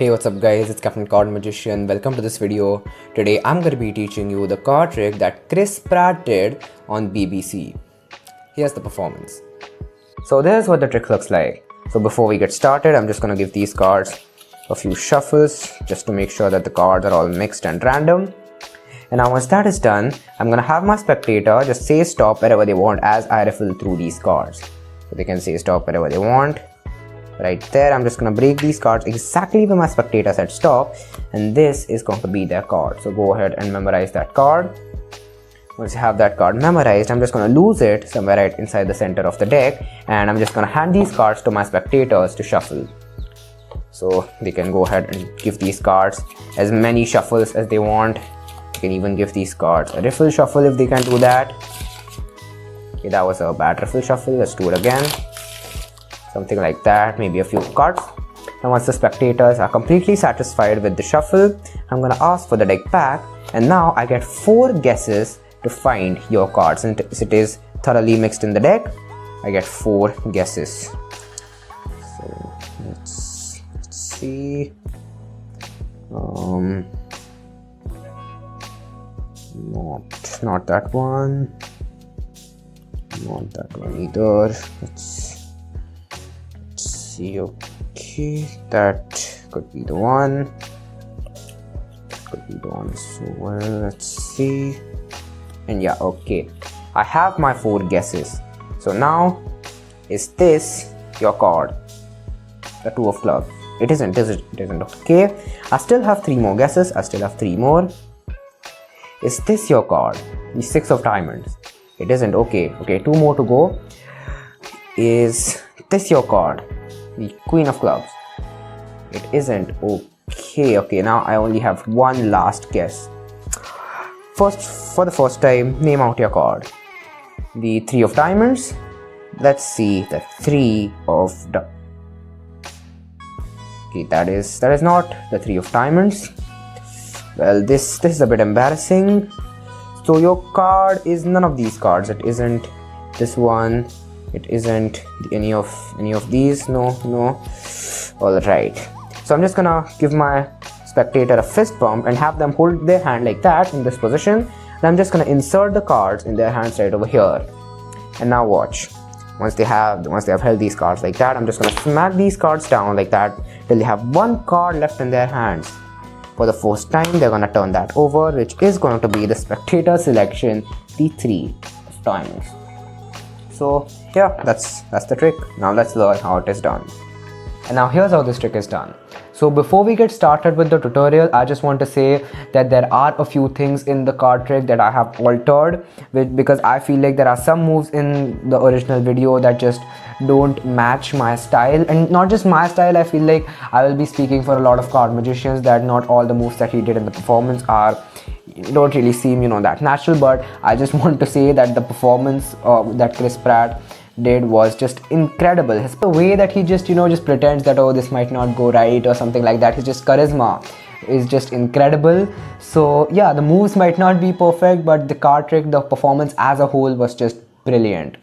Hey, what's up guys, it's Captain Card Magician. Welcome to this video. Today I'm going to be teaching you the card trick that Chris Pratt did on BBC. Here's the performance. So this is what the trick looks like. So before we get started, I'm just going to give these cards a few shuffles just to make sure that the cards are all mixed and random. And now once that is done, I'm going to have my spectator just say stop wherever they want as I riffle through these cards. So they can say stop wherever they want. Right there, I'm just going to break these cards exactly where my spectator said stop, and this is going to be their card. So go ahead and memorize that card. Once you have that card memorized, I'm just going to lose it somewhere right inside the center of the deck, and I'm just going to hand these cards to my spectators to shuffle. So they can go ahead and give these cards as many shuffles as they want. You can even give these cards a riffle shuffle if they can do that. Okay, that was a bad riffle shuffle. Let's do it again. Something like that, maybe a few cards. And once the spectators are completely satisfied with the shuffle, I'm going to ask for the deck back, and now I get 4 guesses to find your cards. And if it is thoroughly mixed in the deck, I get 4 guesses. So let's see. Not that one. Not that one either. Let's see. Okay, that could be the one. Could be the one as well. Let's see. And yeah, okay, I have my 4 guesses. So now, is this your card? The 2 of clubs. It isn't, is it? It isn't. Okay, I still have 3 more guesses. I still have 3 more. Is this your card? The 6 of diamonds. It isn't. Okay, 2 more to go. Is this your card? The Queen of Clubs. It isn't. Okay, now I only have 1 last guess. For the first time, name out your card. The 3 of diamonds. Let's see, the 3 of okay, that is not the 3 of diamonds. Well, this is a bit embarrassing. So your card is none of these cards. It isn't this one. It isn't any of these. No. All right. So I'm just gonna give my spectator a fist bump and have them hold their hand like that in this position. And I'm just gonna insert the cards in their hands right over here. And now watch. Once they have held these cards like that, I'm just gonna smack these cards down like that till they have 1 card left in their hands. For the first time, they're gonna turn that over, which is going to be the spectator selection, the 3 of diamonds. So yeah, that's the trick. Now let's learn how it is done. And now here's how this trick is done. So before we get started with the tutorial, I just want to say that there are a few things in the card trick that I have altered because I feel like there are some moves in the original video that just don't match my style. And not just my style, I feel like I will be speaking for a lot of card magicians that not all the moves that he did in the performance don't really seem that natural. But I just want to say that the performance that Chris Pratt did was just incredible. The way that he just pretends that, oh, this might not go right or something like that, his just charisma is just incredible. So yeah, the moves might not be perfect, but the card trick, the performance as a whole was just brilliant.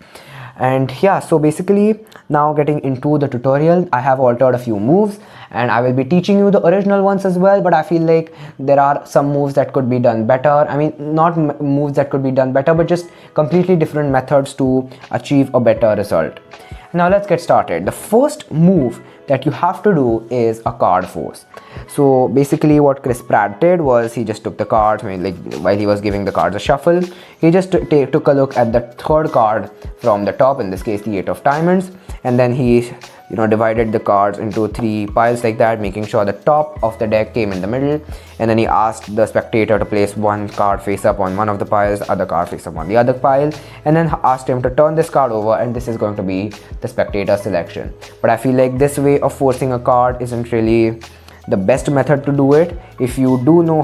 And yeah, so basically now getting into the tutorial, I have altered a few moves and I will be teaching you the original ones as well, but I feel like there are some moves that could be done better. I mean, not moves that could be done better, but just completely different methods to achieve a better result. Now let's get started. The first move that you have to do is a card force. So basically what Chris Pratt did was he just took the cards, while he was giving the cards a shuffle, he just took a look at the 3rd card from the top, in this case the 8 of diamonds, and then he divided the cards into 3 piles like that, making sure the top of the deck came in the middle, and then he asked the spectator to place 1 card face up on one of the piles, other card face up on the other pile, and then asked him to turn this card over, and this is going to be the spectator selection. But I feel like this way of forcing a card isn't really the best method to do it. If you do know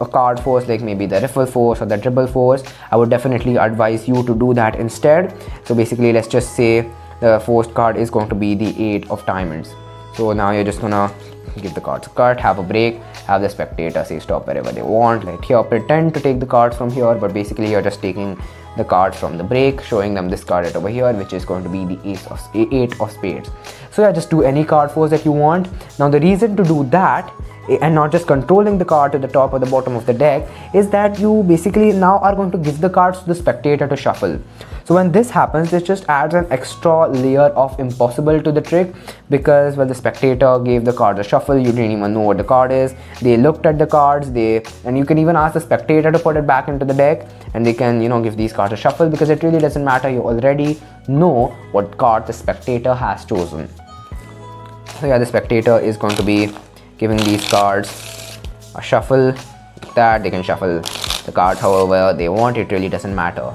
a card force, like maybe the riffle force or the dribble force, I would definitely advise you to do that instead. So basically, let's just say the forced card is going to be the 8 of diamonds. So now you're just gonna give the cards a cut, have a break, have the spectator say stop wherever they want. Like here, pretend to take the cards from here, but basically you're just taking the cards from the break, showing them this card right over here, which is going to be the eight of spades. So yeah, just do any card force that you want. Now the reason to do that, and not just controlling the card to the top or the bottom of the deck, is that you basically now are going to give the cards to the spectator to shuffle. So when this happens, this just adds an extra layer of impossible to the trick, because well, the spectator gave the cards a shuffle, you didn't even know what the card is, they looked at the cards, and you can even ask the spectator to put it back into the deck, and they can, you know, give these cards a shuffle, because it really doesn't matter, you already know what card the spectator has chosen. So yeah, the spectator is going to be giving these cards a shuffle. That they can shuffle the card however they want, it really doesn't matter.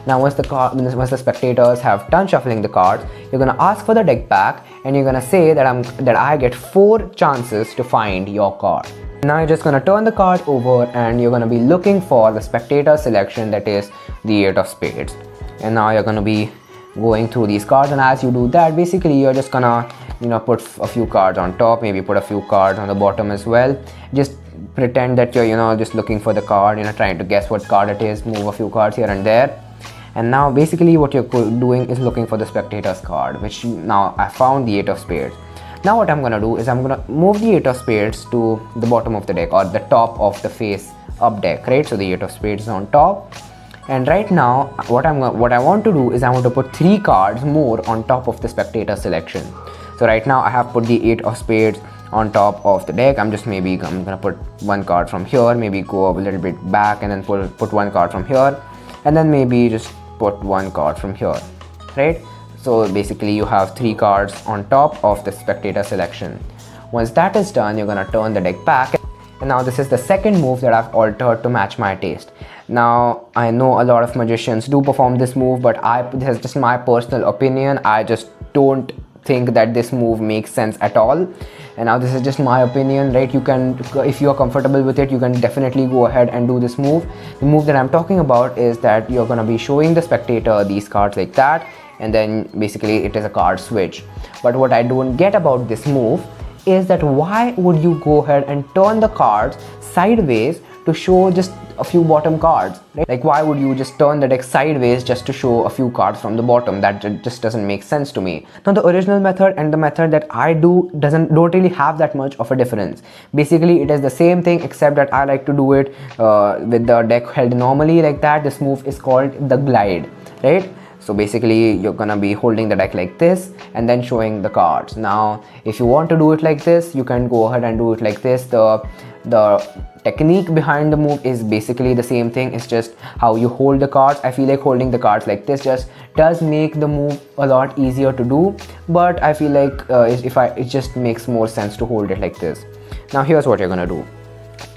Now once the spectators have done shuffling the cards, you're gonna ask for the deck back, and you're gonna say that I get 4 chances to find your card. Now you're just gonna turn the card over, and you're gonna be looking for the spectator selection, that is the 8 of spades. And now you're gonna be going through these cards, and as you do that, basically you're just gonna, you know, put a few cards on top, maybe put a few cards on the bottom as well. Just pretend that you're, you know, just looking for the card, you know, trying to guess what card it is, move a few cards here and there. And now basically what you're doing is looking for the spectator's card, which now I found the 8 of spades. Now what I'm gonna do is I'm gonna move the 8 of spades to the bottom of the deck, or the top of the face up deck, right? So the 8 of spades is on top. And right now what I want to do is I want to put 3 cards more on top of the spectator selection. So right now I have put the 8 of spades on top of the deck. I'm gonna put 1 card from here, maybe go a little bit back, and then put 1 card from here, and then maybe just put 1 card from here, right? So basically you have 3 cards on top of the spectator selection. Once that is done, you're gonna turn the deck back, and now this is the second move that I've altered to match my taste. Now I know a lot of magicians do perform this move, but this is just my personal opinion. I just don't think that this move makes sense at all. And now this is just my opinion, right? You can, if you are comfortable with it, you can definitely go ahead and do this move. The move that I'm talking about is that you're going to be showing the spectator these cards like that, and then basically it is a card switch. But what I don't get about this move is that why would you go ahead and turn the cards sideways to show just a few bottom cards, right? Like, why would you just turn the deck sideways just to show a few cards from the bottom? That just doesn't make sense to me. Now the original method and the method that I do don't really have that much of a difference. Basically it is the same thing, except that I like to do it with the deck held normally like that. This move is called the glide, right? So basically you're gonna be holding the deck like this and then showing the cards. Now if you want to do it like this, you can go ahead and do it like this. The technique behind the move is basically the same thing. It's just how you hold the cards. I feel like holding the cards like this just does make the move a lot easier to do, but I feel like it just makes more sense to hold it like this. Now here's what you're gonna do.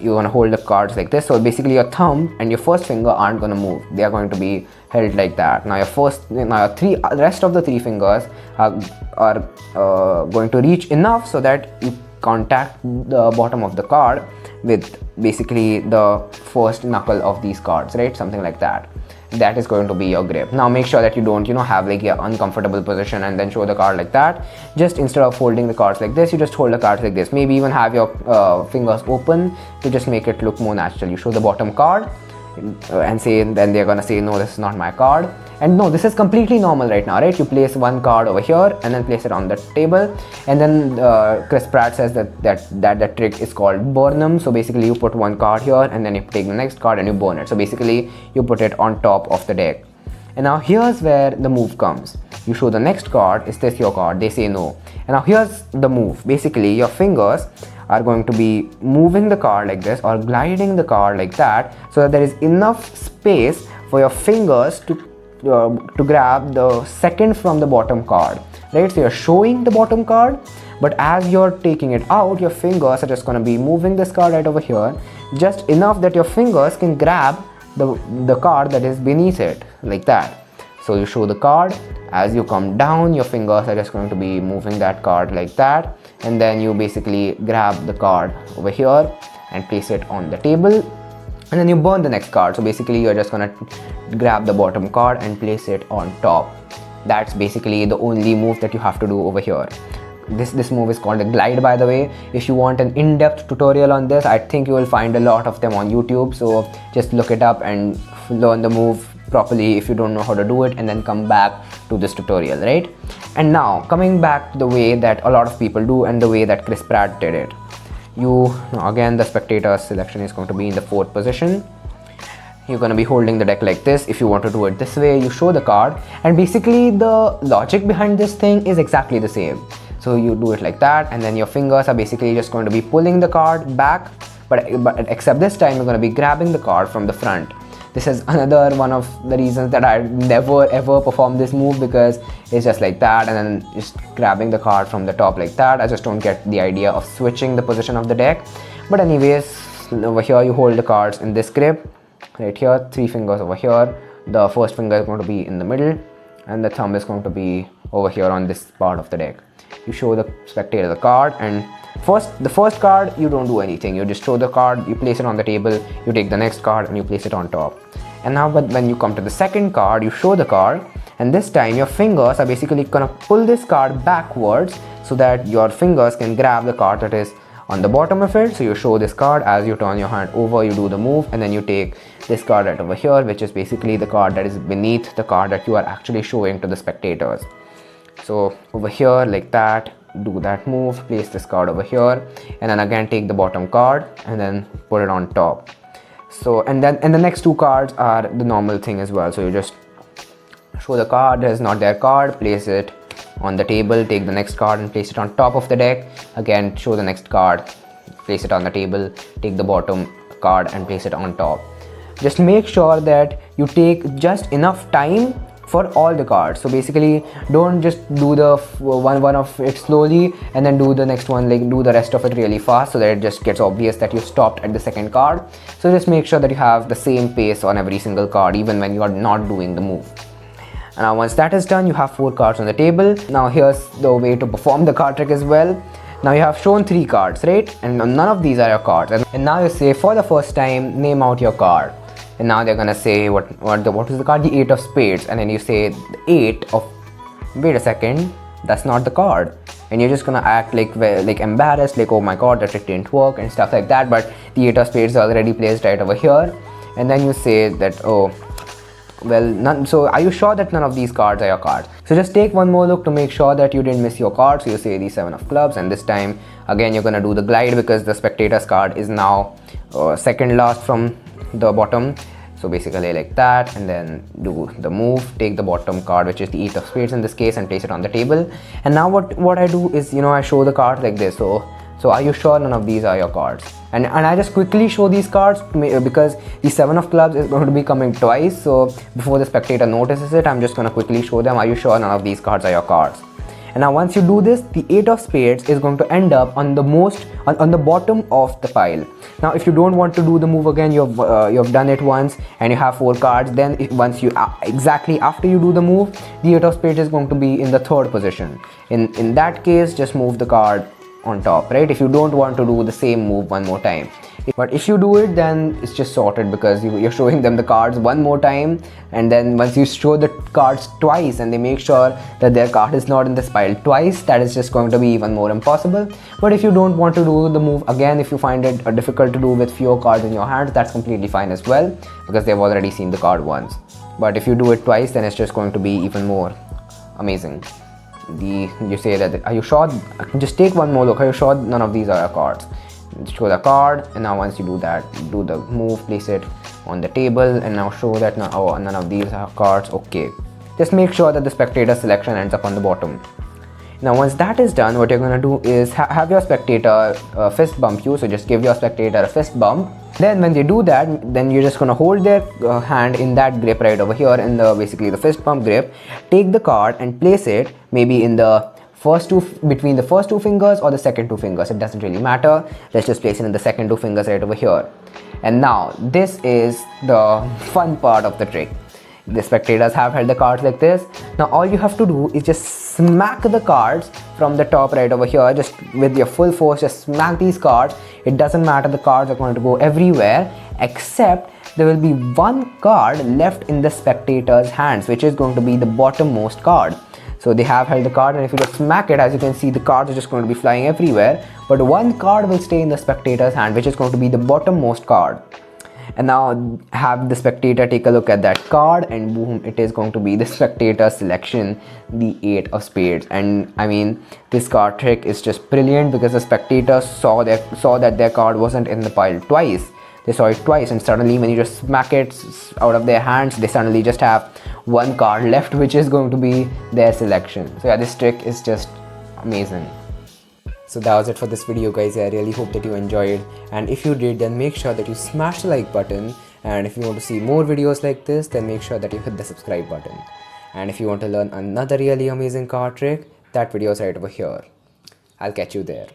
You're gonna hold the cards like this. So basically your thumb and your first finger aren't gonna move. They are going to be held like that. Now the rest of the 3 fingers are going to reach enough so that you contact the bottom of the card with basically the first knuckle of these cards, right? Something like that. That is going to be your grip. Now make sure that you don't, have like your uncomfortable position and then show the card like that. Just instead of holding the cards like this, you just hold the cards like this. Maybe even have your fingers open to just make it look more natural. You show the bottom card and then they're gonna say, no, this is not my card. And no, this is completely normal right now, right? You place 1 card over here and then place it on the table, and then Chris Pratt says that trick is called burn them. So basically you put 1 card here and then you take the next card and you burn it. So basically you put it on top of the deck. And now here's where the move comes. You show the next card. Is this your card? They say no. And now here's the move. Basically your fingers are going to be moving the card like this or gliding the card like that, so that there is enough space for your fingers to grab the second from the bottom card, right? So you're showing the bottom card, but as you're taking it out, your fingers are just going to be moving this card right over here, just enough that your fingers can grab the card that is beneath it, like that. So you show the card. As you come down, your fingers are just going to be moving that card like that, and then you basically grab the card over here and place it on the table, and then you burn the next card. So basically you're just gonna grab the bottom card and place it on top. That's basically the only move that you have to do over here. This move is called a glide, by the way. If you want an in-depth tutorial on this, I think you will find a lot of them on YouTube, so just look it up and learn the move properly if you don't know how to do it, and then come back to this tutorial, right? And now coming back to the way that a lot of people do and the way that Chris Pratt did it. Again, the spectator selection is going to be in the 4th position. You're going to be holding the deck like this. If you want to do it this way, you show the card, and basically the logic behind this thing is exactly the same. So you do it like that, and then your fingers are basically just going to be pulling the card back, but except this time you're going to be grabbing the card from the front. This is another one of the reasons that I never ever perform this move, because it's just like that and then just grabbing the card from the top like that. I just don't get the idea of switching the position of the deck. But anyways, over here you hold the cards in this grip right here, 3 fingers over here. The first finger is going to be in the middle, and the thumb is going to be over here on this part of the deck. You show the spectator the card, and the first card you don't do anything. You just show the card, you place it on the table, you take the next card and you place it on top. And now when you come to the second card, you show the card, and this time your fingers are basically gonna pull this card backwards so that your fingers can grab the card that is on the bottom of it. So you show this card, as you turn your hand over, you do the move, and then you take this card right over here, which is basically the card that is beneath the card that you are actually showing to the spectators. So over here like that, do that move, place this card over here, and then again take the bottom card and then put it on top. So and the next 2 cards are the normal thing as well. So you just show the card that is not their card, place it on the table, take the next card and place it on top of the deck. Again, show the next card, place it on the table, take the bottom card and place it on top. Just make sure that you take just enough time for all the cards. So basically don't just do the one of it slowly and then do the next one, like do the rest of it really fast, so that it just gets obvious that you stopped at the second card. So just make sure that you have the same pace on every single card, even when you are not doing the move. And now once that is done, you have 4 cards on the table. Now here's the way to perform the card trick as well. Now you have shown 3 cards, right? And none of these are your cards. And now you say, for the first time, name out your card. And now they're gonna say what is the card? The 8 of spades. And then you say the 8 of, wait a second, that's not the card. And you're just gonna act like embarrassed, like, oh my god, that trick didn't work and stuff like that. But the 8 of spades is already placed right over here. And then you say that, oh well, none. So are you sure that none of these cards are your cards? So just take one more look to make sure that you didn't miss your card. So you say the 7 of clubs, and this time again you're gonna do the glide, because the spectator's card is now second last from the bottom. So basically like that, and then do the move, take the bottom card, which is the 8 of spades in this case, and place it on the table. And now what I do is, I show the cards like this. So are you sure none of these are your cards? And I just quickly show these cards because the 7 of clubs is going to be coming twice. So before the spectator notices it, I'm just going to quickly show them, are you sure none of these cards are your cards? And now once you do this, the 8 of spades is going to end up on the bottom of the pile. Now if you don't want to do the move again, you've done it once and you have 4 cards, then exactly after you do the move, the 8 of spades is going to be in the 3rd position. In that case, just move the card on top, right? If you don't want to do the same move one more time. But if you do it, then it's just sorted, because you're showing them the cards one more time, and then once you show the cards twice and they make sure that their card is not in this pile twice, that is just going to be even more impossible. But if you don't want to do the move again, if you find it difficult to do with fewer cards in your hands, that's completely fine as well, because they've already seen the card once. But if you do it twice, then it's just going to be even more amazing. You say that, are you sure? Just take one more look, are you sure none of these are your cards? Show the card, and now once you do that, do the move, place it on the table, and now show that none of these are cards. Okay, just make sure that the spectator selection ends up on the bottom. Now once that is done, what you're going to do is have your spectator fist bump you. So just give your spectator a fist bump. Then when they do that, then you're just going to hold their hand in that grip right over here, in basically the fist bump grip. Take the card and place it maybe in the between the first 2 fingers or the second 2 fingers. It doesn't really matter. Let's just place it in the second 2 fingers right over here. And now this is the fun part of the trick. The spectators have held the cards like this. Now all you have to do is just smack the cards from the top right over here, just with your full force. Just smack these cards. It doesn't matter, the cards are going to go everywhere, except there will be one card left in the spectator's hands, which is going to be the bottommost card. So they have held the card, and if you just smack it, as you can see, the cards are just going to be flying everywhere, but one card will stay in the spectator's hand, which is going to be the bottommost card. And now have the spectator take a look at that card, and boom, it is going to be the spectator selection, the 8 of spades. And I mean, this card trick is just brilliant because the spectator saw that their card wasn't in the pile twice. They saw it twice, and suddenly when you just smack it out of their hands, they suddenly just have one card left, which is going to be their selection. So yeah, this trick is just amazing. So that was it for this video, guys. I really hope that you enjoyed, and if you did, then make sure that you smash the like button, and if you want to see more videos like this, then make sure that you hit the subscribe button. And if you want to learn another really amazing card trick, that video is right over here. I'll catch you there.